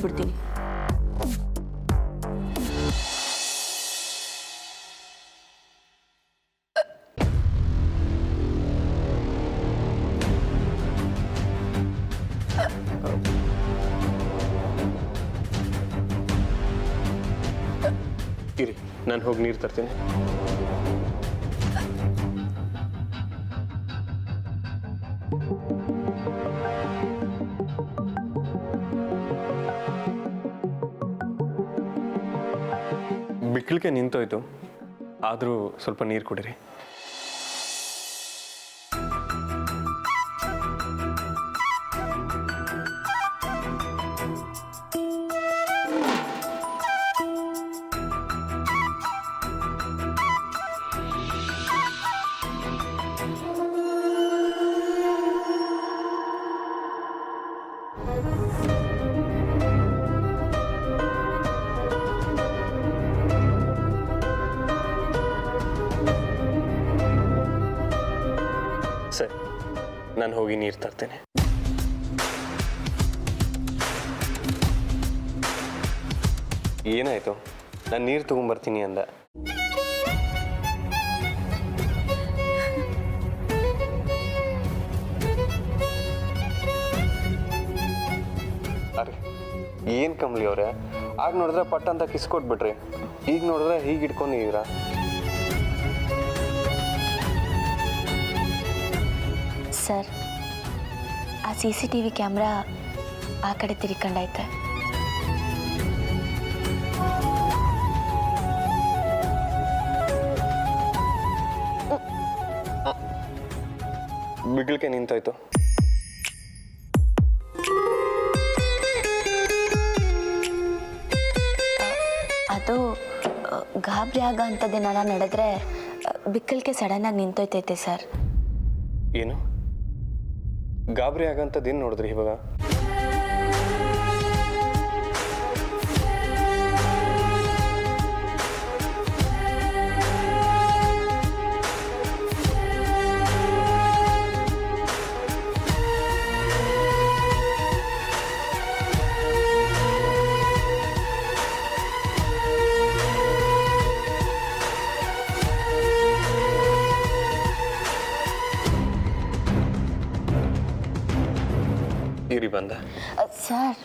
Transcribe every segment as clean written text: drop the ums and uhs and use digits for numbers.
ಕಳಿಸ್ಬಿಡ್ತೀನಿ. ಇರಿ, ನಾನು ಹೋಗಿ ನೀರು ತರ್ತೀನಿ. ಬಿಕ್ಕಳಿಗೆ ನಿಂತೋಯ್ತು, ಆದರೂ ಸ್ವಲ್ಪ ನೀರು ಕುಡಿರಿ. ಸರಿ, ನಾನು ಹೋಗಿ ನೀರು ತರ್ತೇನೆ. ಏನಾಯ್ತು? ನಾನು ನೀರು ತಗೊಂಬರ್ತೀನಿ ಅಂದ. ಅರೆ ಏನು ಕಮ್ಲಿ ಅವ್ರೆ, ಆಗ ನೋಡಿದ್ರೆ ಪಟ್ಟ ಅಂತ ಕಿಸ್ಕೊಟ್ಬಿಟ್ರಿ, ಈಗ ನೋಡಿದ್ರೆ ಹೀಗೆ ಇಟ್ಕೊಂಡಿದ್ದೀರಾ. ಸರ್, ಆ CCTV ಕ್ಯಾಮ್ರಾ ಆ ಕಡೆ ತಿರ್ಕೊಂಡೈತೆ. ಬಿಗ್ಳಿಗೆ ನಿಂತೋಯ್ತು. ಅದು ಗಾಬರಿ ಆಗೋ ಅಂಥದ್ದೇನಾರ ನಡೆದ್ರೆ ಬಿಕ್ಕಳಿಗೆ ಸಡನ್ನಾಗಿ ನಿಂತೋಯ್ತೈತೆ ಸರ್. ಏನು ಗಾಬರಿ ಆಗಂಥದ್ದು ಏನು ನೋಡಿದ್ರಿ ಇವಾಗ? ಇರಿ ಬಂದ. ಸರ್,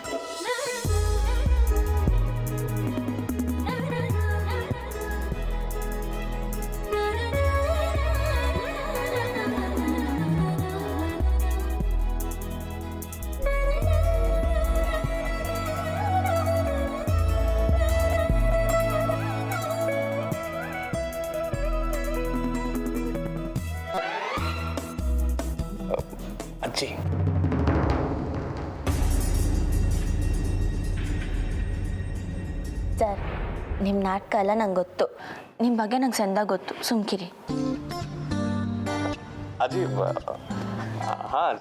ಅಜ್ಜಿ, ಸರ್, ನಿಮ್ಮ ನಾಟಕ ಎಲ್ಲ ನಂಗೆ ಗೊತ್ತು, ನಿಮ್ಮ ಬಗ್ಗೆ ನಂಗೆ ಚಂದ ಗೊತ್ತು, ಸುಮ್ಕಿರಿ. ಅಜ್ಜಿ ಹಾಂ,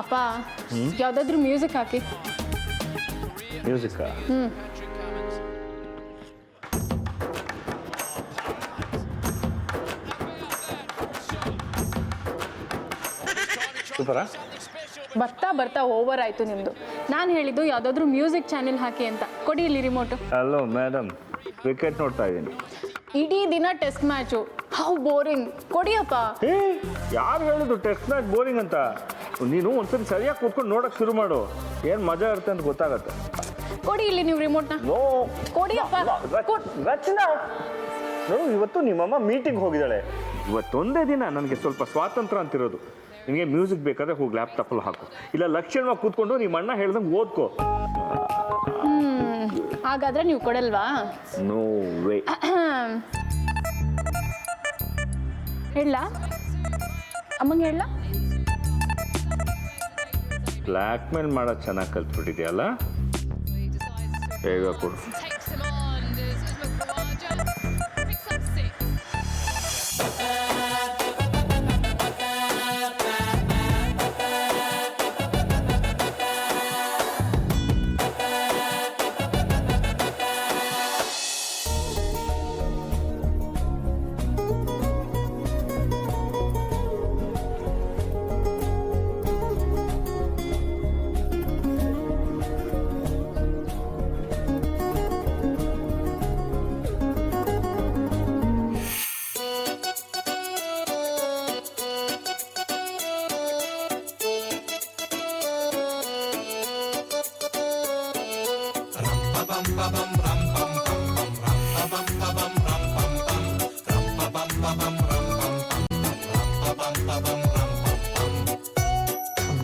ಅಪ್ಪ, ಯಾವುದಾದ್ರೂ ಮ್ಯೂಸಿಕ್ ಹಾಕಿ. ಮ್ಯೂಸಿಕ್ಕಾ? ಸೂಪರಾ? ಬರ್ತಾ ಬರ್ತಾ ಓವರ್ ಆಯಿತು ನಿಮ್ಮದು. ನಾನು ಹೇಳಿದ್ದು ಯಾವುದಾದ್ರೂ ಮ್ಯೂಸಿಕ್ ಚಾನೆಲ್ ಹಾಕಿ ಅಂತ. ಕೊಡಿ ಇಲ್ಲಿ ರಿಮೋಟು. ಹಲೋ ಮೇಡಮ್, ಕ್ರಿಕೆಟ್ ನೋಡ್ತಾ ಇದ್ದೀನಿ. ಇಡೀ ದಿನ ಟೆಸ್ಟ್ ಮ್ಯಾಚು, ಹೌ ಬೋರಿಂಗ್. ಕೊಡಿಯಪ್ಪ. ಯಾರು ಹೇಳಿದ್ರು ಟೆಸ್ಟ್ ಮ್ಯಾಚ್ ಬೋರಿಂಗ್ ಅಂತ? ನೀನು ಒಂದ್ಸರಿ ಸರಿಯಾಗಿ ಕೂತ್ಕೊಂಡು ನೋಡಕ್ಕೆ ಶುರು ಮಾಡು, ಏನು ಮಜಾ ಇರುತ್ತೆ ಅಂತ ಗೊತ್ತಾಗತ್ತೆ. ಕೊಡಿ ಇಲ್ಲಿ ನೀವು ರಿಮೋಟ್ನ. ಕೊಡಿಯಪ್ಪ. ರಚನಾ, ನೋಡು, ಇವತ್ತು ನಿಮ್ಮಮ್ಮ ಮೀಟಿಂಗ್ ಹೋಗಿದ್ದಾಳೆ. ಇವತ್ತೊಂದೇ ದಿನ ನನಗೆ ಸ್ವಲ್ಪ ಸ್ವಾತಂತ್ರ್ಯ ಅಂತಿರೋದು. ನಿನಗೆ ಮ್ಯೂಸಿಕ್ ಬೇಕಾದ್ರೆ ಹೋಗಿ ಲ್ಯಾಪ್ಟಾಪಲ್ಲಿ ಹಾಕು, ಇಲ್ಲ ಲಕ್ಷಣವಾಗಿ ಕೂತ್ಕೊಂಡು ನಿಮ್ಮ ಅಣ್ಣ ಹೇಳ್ದಂಗೆ ಓದ್ಕೋ. ಹಾಗಾದ್ರೆ ನೀವು ಕೊಡಲ್ವಾ? No way. ಹೇಳ ಅಮ್ಮಂಗೆ ಹೇಳ. ಬ್ಲ್ಯಾಕ್ ಮೇಲ್ ಮಾಡೋದು ಚೆನ್ನಾಗಿ ಕಲ್ತ್ಬಿಟ್ಟಿದೆಯಲ್ಲ, ಬೇಗ ಕೊಡು.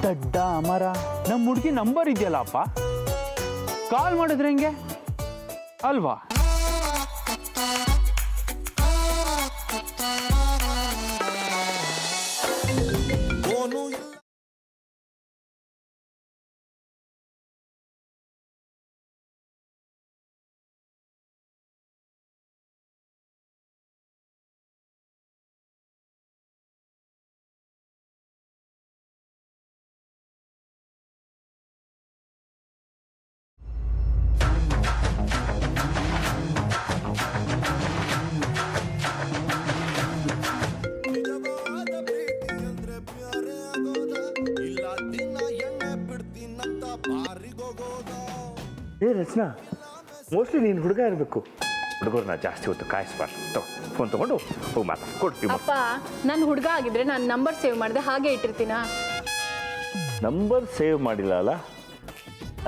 ದಡ್ಡ ಅಮರ, ನಮ್ಮ ಹುಡುಗಿ ನಂಬರ್ ಇದೆಯಲ್ಲಪ್ಪ, ಕಾಲ್ ಮಾಡಿದ್ರೆ ಹೆಂಗೆ ಅಲ್ವಾ? ಏ ರಚನಾ, ಮೋಸ್ಟ್ಲಿ ನೀನು ಹುಡುಗ ಇರಬೇಕು. ಹುಡುಗರನ್ನ ಜಾಸ್ತಿ ಹೊತ್ತು ಕಾಯಿಸ್ಬಾರ್ದು. ಫೋನ್ ತೊಗೊಂಡು ಹೋಗಿ ಮಾತಾಡ್ಕೊಡ್ತೀವಿ. ಅಪ್ಪ, ನಾನು ಹುಡುಗ ಆಗಿದ್ರೆ ನಾನು ನಂಬರ್ ಸೇವ್ ಮಾಡಿದೆ ಹಾಗೆ ಇಟ್ಟಿರ್ತೀನಾ? ನಂಬರ್ ಸೇವ್ ಮಾಡಿಲ್ಲ ಅಲ್ಲ,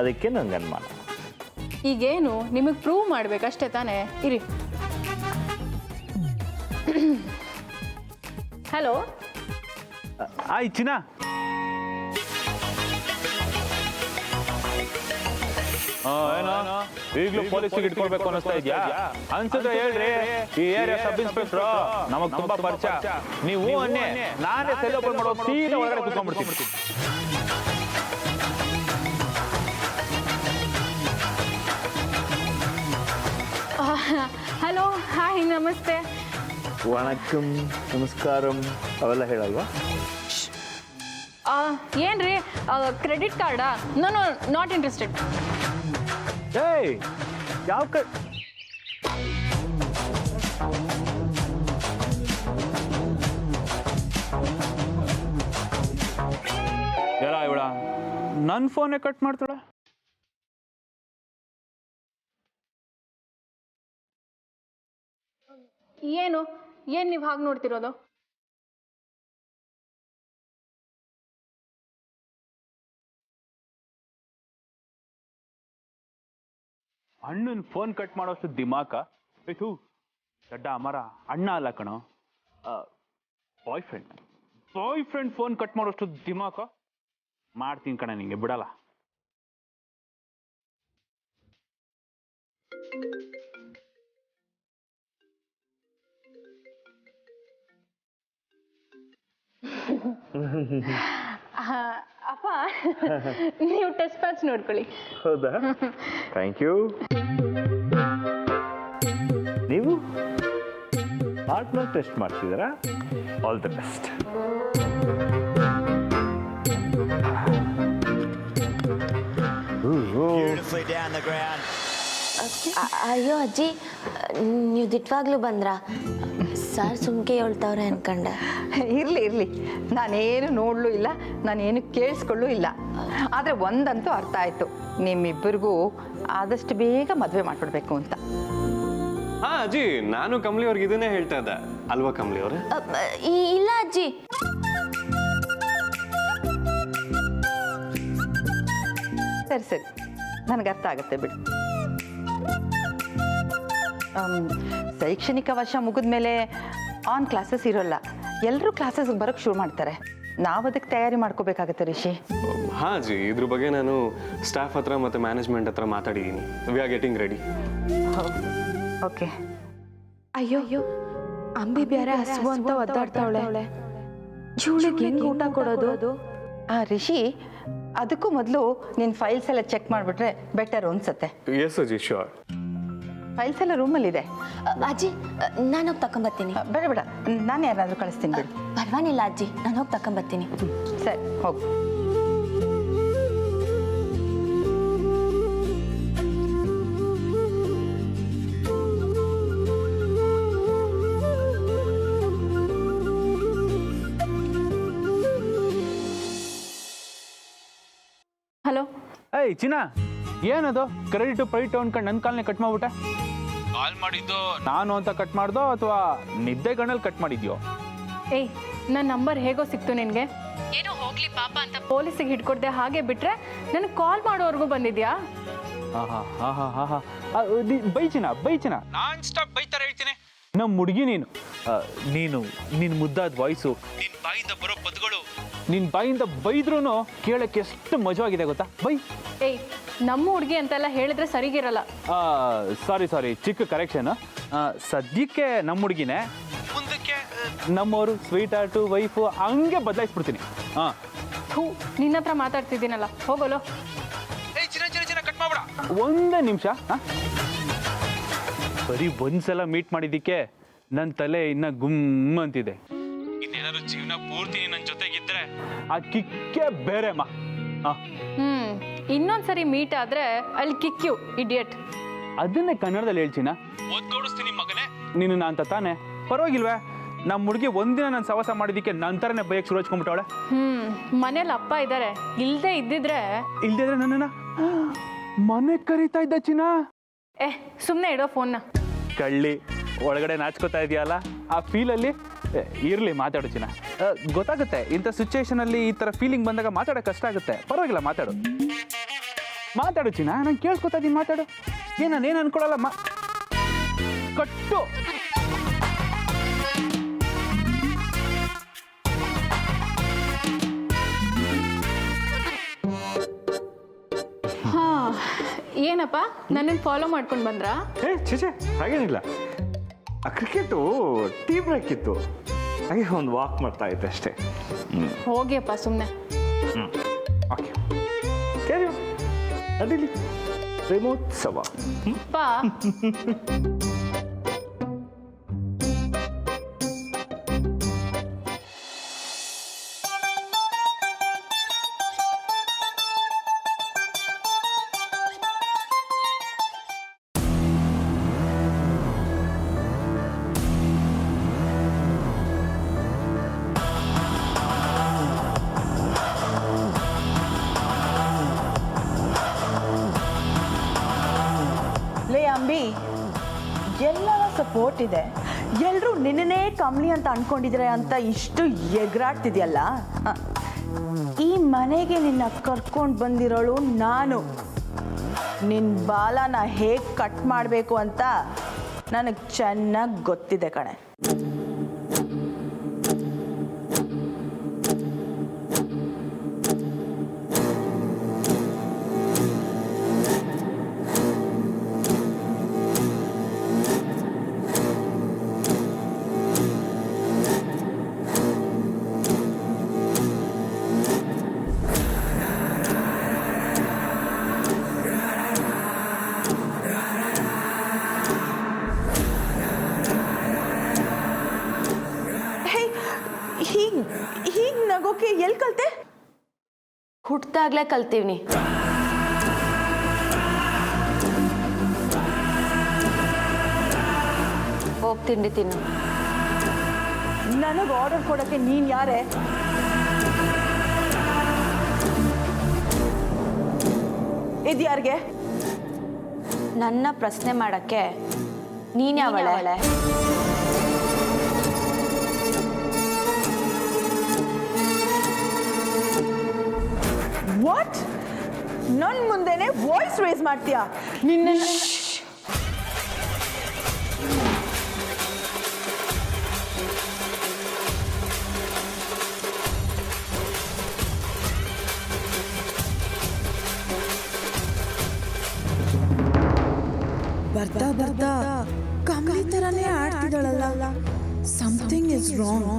ಅದಕ್ಕೆ ನಂಗೆ ಅನುಮಾನ. ಈಗೇನು ನಿಮಗೆ ಪ್ರೂವ್ ಮಾಡ್ಬೇಕಷ್ಟೇ ತಾನೇ? ಇರಿ. ಹಲೋ, ಆಯ್ ಚಿನ್ನ, ಏನೋ ಈಗಲೂ ಪೊಲೀಸಿಗೆ ಇಟ್ಕೊಳ್ಬೇಕು ಅನ್ನಿಸ್ತಾ ಇದೆಯಾ? ಅನ್ಸುತ್ತೆ ಹೇಳ್ರಿ. ಈ ಏರಿಯಾ ಸಬ್ ಇನ್ಸ್ಪೆಕ್ಟರ್ ನಮಗ್ ತುಂಬಾ ಪರಿಚಯ. ನೀವು ಅನ್ನೆ, ನಾನೇ ಸೆಲ್ ಓಪನ್ ಮಾಡೋ ಸೀದಾ ಒಳಗಡೆ ಕುತ್ಕೊಂಡ್ಬಿಡ್ತೀನಿ. ಹಲೋ, ಹಾಯ್, ನಮಸ್ತೆ. ವಣಕಂ, ನಮಸ್ಕಾರಂ ಅವೆಲ್ಲ ಹೇಳಲ್ವಾ? ಏನ್ರಿ, ಕ್ರೆಡಿಟ್ ಕಾರ್ಡಾ? No no, not interested. ಏಯ್, ಯಾವ ಎಲ್ಲ ಇವಳ ನನ್ನ ಫೋನೇ ಕಟ್ ಮಾಡ್ತಾಳ. ಏನು ನೀವು ಹಾಗೆ ನೋಡ್ತಿರೋದು? ಅಣ್ಣನ ಫೋನ್ ಕಟ್ ಮಾಡೋಷ್ಟು ದಿಮಾಕ ಆಯ್ತು. ದಡ್ಡ ಅಮರ, ಅಣ್ಣ ಅಲ್ಲ ಕಣೋ, ಬಾಯ್ ಫ್ರೆಂಡ್ ಫೋನ್ ಕಟ್ ಮಾಡೋಷ್ಟು ದಿಮಾಕ ಮಾಡ್ತೀನಿ ಕಣ, ನಿಂಗೆ ಬಿಡಲ್ಲ. ಅಪ್ಪ, ನೀವು ಟೆಸ್ಟ್ ಮ್ಯಾಚ್ ನೋಡ್ಕೊಳ್ಳಿ. ಹೌದಾ? Thank you. ನೀವು ಪಾರ್ಟ್ನರ್ ಟೆಸ್ಟ್ ಮಾಡ್ತಿದ್ದೀರಾ? All the best. ಅಯ್ಯೋ ಅಜ್ಜಿ, ನೀವು ದಿಟ್ವಾಗ್ಲೂ ಬಂದ್ರಾ? ಸರ್ ಸುಮ್ಕೆ ಹೇಳ್ತಾವ್ರೆ ಅನ್ಕಂಡೆ. ಇರಲಿ, ನಾನೇನು ನೋಡಲೂ ಇಲ್ಲ, ನಾನೇನು ಕೇಳಿಸ್ಕೊಳ್ಳೂ ಇಲ್ಲ. ಆದರೆ ಒಂದಂತೂ ಅರ್ಥ ಆಯಿತು, ನಿಮ್ಮಿಬ್ಬರಿಗೂ ಆದಷ್ಟು ಬೇಗ ಮದುವೆ ಮಾಡಿಬಿಡ್ಬೇಕು ಅಂತ. ಹಾ ಅಜ್ಜಿ, ನಾನು ಕಮಲಿ ಅವ್ರಿಗೆ ಇದನ್ನೇ ಹೇಳ್ತಾ ಇದ್ದೆ ಅಲ್ವಾ ಕಮಲಿ ಅವ್ರೆ? ಇಲ್ಲ ಅಜ್ಜಿ. ಸರಿ, ನನಗೆ ಅರ್ಥ ಆಗುತ್ತೆ ಬಿಡು. ಶೈಕ್ಷಣಿಕ ವರ್ಷ ಮುಗಿದ್ಮೇಲೆ ಆನ್ ಕ್ಲಾಸಸ್ ಇರೋಲ್ಲ, ಎಲ್ಲರೂ ಕ್ಲಾಸಸ್ಗೆ ಬರೋಕ್ಕೆ ಶುರು ಮಾಡ್ತಾರೆ. ನಾವು ಅದಕ್ಕೆ ತಯಾರಿ ಮಾಡ್ಕೋಬೇಕಾಗತ್ತೆ ರಿಷಿ. ಹಾ ಅಜ್ಜಿ, ಇದ್ರ ಬಗ್ಗೆ ನಾನು ಸ್ಟಾಫ್ ಹತ್ರ ಮತ್ತು ಮ್ಯಾನೇಜ್ಮೆಂಟ್ ಹತ್ರ ಮಾತಾಡಿದ್ದೀನಿ. We are getting ready. Okay. ಅಯ್ಯೋ, ಅಂಬಿ ಬೇರೆ ಹಸುವು ಅಂತ ಒದ್ದಾಡ್ತಾವಳೆ. ಜೂಳಿಗೆ ಹೆಂಗ್ ಊಟ ಕೊಡೋದು? ಆ ರಿಷಿ, ಅದಕ್ಕೂ ಮೊದಲು ನಿನ್ನ ಫೈಲ್ಸ್ ಎಲ್ಲ ಚೆಕ್ ಮಾಡಿಬಿಟ್ರೆ ಬೆಟರ್ ಅನ್ಸುತ್ತೆ. ಎಸ್ ಅಜ್ಜಿ, ಶ್ಯೂರ್. ಫೈಲ್ಸ್ ಎಲ್ಲ ರೂಮಲ್ಲಿದೆ. ಅಜ್ಜಿ ನಾನು ಹೋಗಿ ತಗೊಂಬರ್ತೀನಿ. ಬೇಡ ಬೇಡ, ನಾನು ಯಾರಾದರೂ ಕಳಿಸ್ತೀನಿ ಬಿಡು. ಪರವಾಗಿಲ್ಲ ಅಜ್ಜಿ, ನಾನು ಹೋಗಿ ತಗೊಂಬರ್ತೀನಿ. ಸರಿ, ಹೋಗು. ಹಲೋ. ಏಯ್ ಚಿನ್ನ, ಏನದು ಕ್ರೆಡಿಟ್ ಪ್ರೈಟ್ ಅನ್ಕೊಂಡು ನನ್ನ ಕಾಲ್ನೇ ಕಟ್ ಮಾಡ್ಬಿಟ್ಟೆ? ಕಾಲ್ ಮಾಡಿದ್ದು ನಾನು ಅಂತ ಕಟ್ ಮಾಡ್ದೋ ಅಥವಾ ನಿದ್ದೆ ಗಣ್ಣಲ್ಲಿ ಕಟ್ ಮಾಡಿದ್ಯೋ? ಏಯ್, ನನ್ನ ನಂಬರ್ ಹೇಗೋ ಸಿಕ್ತು ನಿನಗೆ? ಏನೋ ಹೋಗ್ಲಿ ಪಾಪ ಅಂತ ಪೊಲೀಸಿಗೆ ಹಿಡ್ಕೊಡ್ದೆ, ಹಾಗೆ ಬಿಟ್ರೆ ನನಗೆ ಕಾಲ್ ಮಾಡೋವರೆಗೂ ಬಂದಿದ್ಯಾ? ಬೈ ಚಿನ್ನ, ಬೈ ಚಿನ್ನ, ನಾನ್ ಸ್ಟಾಪ್ ಬೈತಾರೆ ಹೇಳ್ತೀನಿ. ನಮ್ಮ ಹುಡುಗಿ ನೀನು, ನೀನು ಮುದ್ದಾದ ವಾಯ್ಸು, ನಿನ್ನ ಬಾಯಿಂದ ಬರೋ ಪದಗಳು, ನಿನ್ನ ಬಾಯಿಂದ ಬೈದ್ರೂ ಕೇಳಕ್ಕೆ ಎಷ್ಟು ಮಜವಾಗಿದೆ ಗೊತ್ತಾ? ಬೈ. ಏಯ್, ನಮ್ಮ ಹುಡುಗಿ ಅಂತೆಲ್ಲ ಹೇಳಿದ್ರೆ ಸರಿಗಿರಲ್ಲ. ಸಾರಿ, ಚಿಕ್ಕ ಕರೆಕ್ಷನ್. ಸದ್ಯಕ್ಕೆ ನಮ್ಮ ಹುಡುಗಿನೇ, ಮುಂದಕ್ಕೆ ನಮ್ಮವರು ಸ್ವೀಟ್ ಆರ್ಟು ವೈಫು ಹಂಗೆ ಬದಲಾಯಿಸ್ಬಿಡ್ತೀನಿ. ಥೂ, ನಿನ್ನ ಹತ್ರ ಮಾತಾಡ್ತಿದ್ದೀನಲ್ಲ, ಹೋಗೋಲು. ಕಟ್ ಮಾಡ್ಬೇಡ, ಒಂದೇ ನಿಮಿಷ. ಬರೀ ಒಂದ್ಸಲ ಮೀಟ್ ಮಾಡಿದ್ದಕ್ಕೆ ನನ್ನ ತಲೆ ಇನ್ನ ಗುಮ್ ಅಂತಿದೆ. ಇನ್ನೇನಾದ್ರು ಜೀವನ ಪೂರ್ತಿ ನನ್ನ ಜೊತೆಗಿದ್ರೆ ಆ ಕಿಕ್ಕೇ ಬೇರೆ ಅಮ್ಮ. ಇನ್ನೊಂದ್ಸರಿ ಮೀಟ್ ಆದ್ರೆ ಅಲ್ಲಿ ಕಿಕ್ಯು ಇಡಿಯಟ್. ಅದನ್ನೇ ಕನ್ನಡದಲ್ಲಿ ಹೇಳ್ತೀನ, ಓದ್ಕೊಡಿಸ್ತೀನಿ ಮಗನೇ ನೀನು ಅಂತ ತಾನೆ. ಪರವಾಗಿಲ್ವೇ? ನಮ್ಮ ಹುಡುಗಿ ಒಂದಿನ ನಾನು ಸವಾಸ ಮಾಡಿದ್ದಕ್ಕೆ ನನ್ನ ಥರನೇ ಬೈಕ್ ಶುರು ಹಚ್ಕೊಂಡ್ಬಿಟ್ಟವಳೆ. ಮನೇಲಿ ಅಪ್ಪ ಇದ್ದಾರೆ, ಇಲ್ದೇ ಇದ್ದಿದ್ರೆ ನನ್ನನ್ನ ಮನೆ ಕರೀತಾ ಇದ್ದ ಚಿನ್ನ. ಸುಮ್ಮನೆ ಇಡೋ ಫೋನ್ನ. ಕಳ್ಳಿ, ಒಳಗಡೆ ನಾಚ್ಕೋತಾ ಇದೆಯಲ್ಲ, ಆ ಫೀಲಲ್ಲಿ ಇರಲಿ, ಮಾತಾಡು ಚಿನ್ನ. ಗೊತ್ತಾಗುತ್ತೆ, ಇಂಥ ಸಿಚುವೇಶನಲ್ಲಿ ಈ ಥರ ಫೀಲಿಂಗ್ ಬಂದಾಗ ಮಾತಾಡೋಕೆ ಕಷ್ಟ ಆಗುತ್ತೆ. ಪರವಾಗಿಲ್ಲ, ಮಾತಾಡು ಚಿನ್ನ, ನಾನು ಕೇಳಿಸ್ಕೊತಾ ಇದ್ದೀನಿ, ಮಾತಾಡು. ನಾನೇನು ಅನ್ಕೊಳಲ್ಲ. ಕಟ್ಟು. ಏನಪ್ಪ, ನನ್ನನ್ನು ಫಾಲೋ ಮಾಡ್ಕೊಂಡು ಬಂದ್ರಾ? ಛೇ, ಹಾಗೇನಿಲ್ಲ. ಆ ಕ್ರಿಕೆಟು ಟೀ ಬ್ರೇಕ್ ಇತ್ತು, ಹಾಗೆ ಒಂದು ವಾಕ್ ಮಾಡ್ತಾ ಇದ್ದೆ ಅಷ್ಟೇ. ಹೋಗಿಯಪ್ಪ ಸುಮ್ಮನೆ. Okay, carry on. ನಡೀಲಿ, ಪ್ರೇಮೋತ್ಸವ. ಪಾ ಅಂಬಿ, ಎಲ್ಲರ ಸಪೋರ್ಟ್ ಇದೆ, ಎಲ್ಲರೂ ನಿನ್ನೇ ಕಮ್ಲಿ ಅಂತ ಅನ್ಕೊಂಡಿದ್ರೆ ಅಂತ ಇಷ್ಟು ಎಗರಾಡ್ತಿದ್ಯಲ್ಲ. ಈ ಮನೆಗೆ ನಿನ್ನ ಕರ್ಕೊಂಡು ಬಂದಿರೋಳು ನಾನು. ನಿನ್ನ ಬಾಲನ ಹೇಗೆ ಕಟ್ ಮಾಡಬೇಕು ಅಂತ ನನಗೆ ಚೆನ್ನಾಗಿ ಗೊತ್ತಿದೆ ಕಣೆ. ಹೀಗೆ ನಗೋಕೆ ಎಲ್ಲಿ ಕಲ್ತೆ? ಹುಟ್ಟಾಗ್ಲೇ ಕಲ್ತೀವ್ನಿ. ಹೋಗಿ ತಿಂಡಿ ತಿನ್ನು. ನನಗೆ ಆರ್ಡರ್ ಕೊಡೋಕ್ಕೆ ನೀನು ಯಾರೇ? ಇದ್ಯಾರಿಗೆ? ನನ್ನ ಪ್ರಶ್ನೆ ಮಾಡಕ್ಕೆ ನೀನ್ ಯಾವಳೆ? ವಾಟ್? ನನ್ನ ಮುಂದೆನೆ ವಾಯ್ಸ್ ರೇಸ್ ಮಾಡ್ತೀಯಾ? ನಿನ್ನ ಬರ್ತಾ ಬರ್ತಾ ಕಮಲಿ ತರನೇ ಆಡ್ತಿದ್ದಾಳಲ್ಲ. Something is wrong.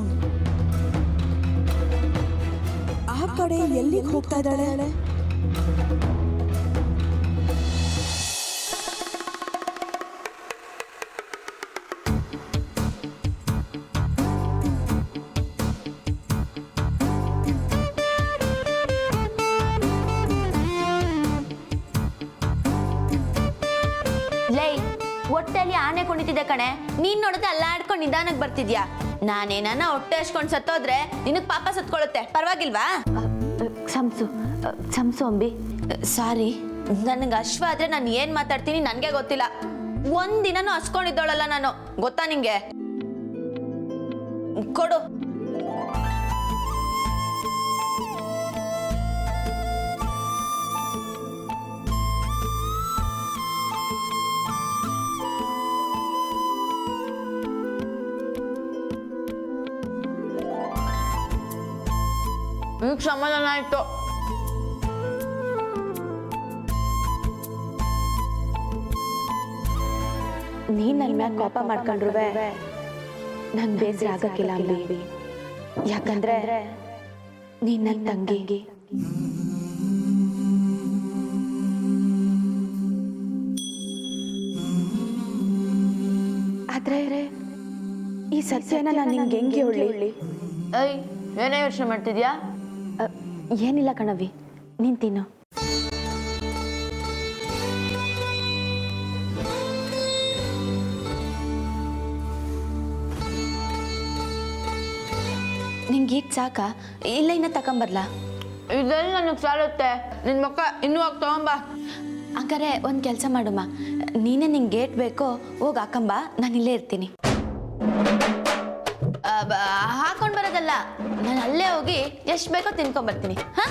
ಆ ಕಡೆ ಎಲ್ಲಿಗೆ ಹೋಗ್ತಾ ಇದ್ದಾಳೆ? ಲೈ ಹೊಟ್ಟೆಲಿ ಆನೆ ಕುಣಿತಿದೆ ಕಣೆ, ನೀನ್ ನೋಡಿದ್ರೆ ಅಲ್ಲಾಡ್ಕೊಂಡು ನಿಧಾನಕ್ಕೆ ಬರ್ತಿದ್ಯಾ. ನಾನೇನ ಹೊಟ್ಟೆ ಹಚ್ಕೊಂಡು ಸತ್ತೋದ್ರೆ ನಿನಗ್ ಪಾಪ ಸತ್ಕೊಳ್ಳುತ್ತೆ, ಪರವಾಗಿಲ್ವಾ? ಕ್ಷಮ್ಸು ಅಂಬಿ, ಸಾರಿ. ನನಗೆ ಅಶ್ವಾದ್ರೆ ನಾನು ಏನ್ ಮಾತಾಡ್ತೀನಿ ನನಗೆ ಗೊತ್ತಿಲ್ಲ. ಒಂದಿನನೂ ಹಚ್ಕೊಂಡಿದ್ದೋಳಲ್ಲ ನಾನು, ಗೊತ್ತಾ ನಿಂಗೆ? ಕೊಡು. ಈಗ ಸಮಾಧಾನ ಆಯ್ತು. ನೀನ್ ನನ್ನ ಮ್ಯಾಗ ಕೋಪ ಮಾಡ್ಕೊಂಡ್ರುವೆ ನಂಗೆ ಬೇಸರ ಆಗಕ್ಕಿಲ್ಲ ಅಂಬಿ. ಯಾಕಂದ್ರೆ ನೀನ್ ನನ್ನ ತಂಗಿ. ಆದ್ರೆ ಈ ಸತ್ಯನ ನಾನು ನಿಂಗೆ ಹೆಂಗೆ ಹೇಳಿ? ಏನೇ ಯೋಚನೆ ಮಾಡ್ತಿದ್ಯಾ? ಏನಿಲ್ಲ ಕಣವಿ, ನೀನ್ ತಿನ್ನು. ನಿಂಗೆ ಈಗ ಸಾಕ? ಇಲ್ಲ ಇನ್ನ ತಕೊಂಬರ್ಲಾ? ಇದೆಲ್ಲ ನನಗೆ ಸಾಲುತ್ತೆ. ನಿನ್ನ ಮಕ್ಕ ಇನ್ನೂ ಹೋಗಿ ತಗೊಂಬ. ಹಂಗಾರೆ ಒಂದು ಕೆಲಸ ಮಾಡಮ್ಮ, ನೀನೇ ನಿಂಗೆ ಗೇಟ್ ಬೇಕೋ ಹೋಗಿ ಹಾಕಂಬ, ನಾನು ಇಲ್ಲೇ ಇರ್ತೀನಿ. ಹಾಕೊಂಡು ಬರೋದಲ್ಲ, ನಾನು ಅಲ್ಲೇ ಹೋಗಿ ಎಷ್ಟು ಬೇಕೋ ತಿನ್ಕೊಂಬರ್ತೀನಿ. ಹಾ,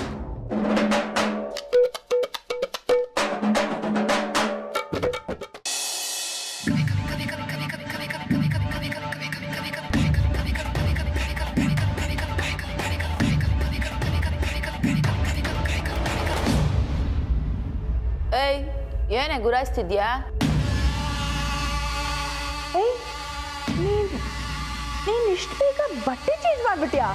ಏಯ್ ಏನೇ ಗುರಾಯಿಸ್ತಿದ್ಯಾ? ನೀನ್ ಇಷ್ಟು ಬೇಗ ಬಟ್ಟೆ ಚೇಂಜ್ ಮಾಡ್ಬಿಟ್ಯಾ?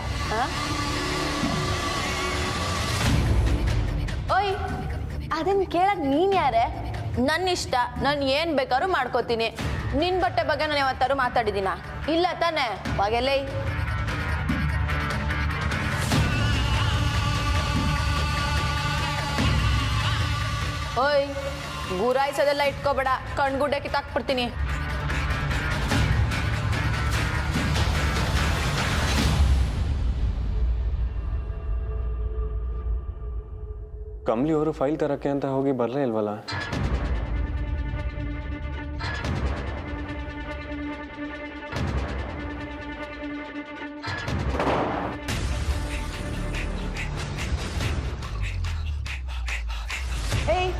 ಓಯ್, ಅದನ್ನ ಕೇಳಕ್ ನೀನ್ ಯಾರೇ? ನನ್ನ ಇಷ್ಟ, ನಾನು ಏನ್ ಬೇಕಾದ್ರೂ ಮಾಡ್ಕೋತೀನಿ. ನಿನ್ ಬಟ್ಟೆ ಬಗ್ಗೆ ನಾನು ಯಾವತ್ತಾರು ಮಾತಾಡಿದೀನ? ಇಲ್ಲ ತಾನೆ? ಬಾಗೆಲ್ಲೇ ಓಯ್, ಗುರಾಯಿಸೋದೆಲ್ಲ ಇಟ್ಕೋಬೇಡ, ಕಣ್ಗುಡ್ಡೆ ಕಿತ್ತಾಕ್ಬಿಡ್ತೀನಿ. ಕಮಲಿ ಅವರು ಫೈಲ್ ತರಕ್ಕೆ ಅಂತ ಹೋಗಿ ಬರಲೇ ಇಲ್ವಲ್ಲ? ಏಯ್,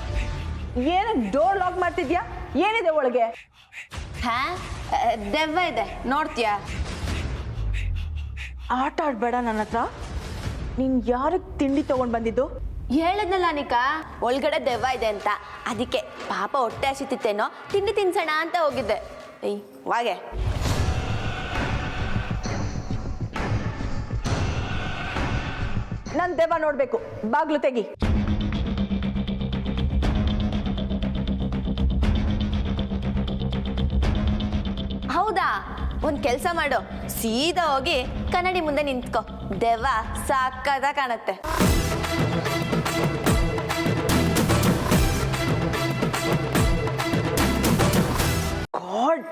ಏನ ಡೋರ್ ಲಾಕ್ ಮಾಡ್ತಿದ್ಯಾ? ಏನಿದೆ ಒಳಗೆ? ಹಾ, ದೆವ್ವ ಇದೆ, ನೋಡ್ತೀಯಾ? ಆಟ ಆಡ್ಬೇಡ ನನ್ನ ಹತ್ರ. ನೀನ್ ಯಾರಿಗೆ ತಿಂಡಿ ತಗೊಂಡ್ ಬಂದಿದ್ದು? ಹೇಳಿದ್ನಲ್ಲ ನಿಕಾ, ಒಳಗಡೆ ದೆವ್ವ ಇದೆ ಅಂತ. ಅದಕ್ಕೆ ಪಾಪ ಹೊಟ್ಟೆ ಹಸಿತಿತ್ತೇನೋ, ತಿಂಡಿ ತಿನ್ಸೋಣ ಅಂತ ಹೋಗಿದ್ದೆ. ಏಯ್ ವಾಗೆ. ನನ್ ದೆವ್ವ ನೋಡ್ಬೇಕು, ಬಾಗ್ಲು ತೆಗಿ. ಹೌದಾ? ಒಂದ್ ಕೆಲ್ಸ ಮಾಡು, ಸೀದಾ ಹೋಗಿ ಕನ್ನಡಿ ಮುಂದೆ ನಿಂತ್ಕೋ. ದೆವ್ವ ಸಾಕಾದ ಕಾಣತ್ತೆ. ಗಾಡ್,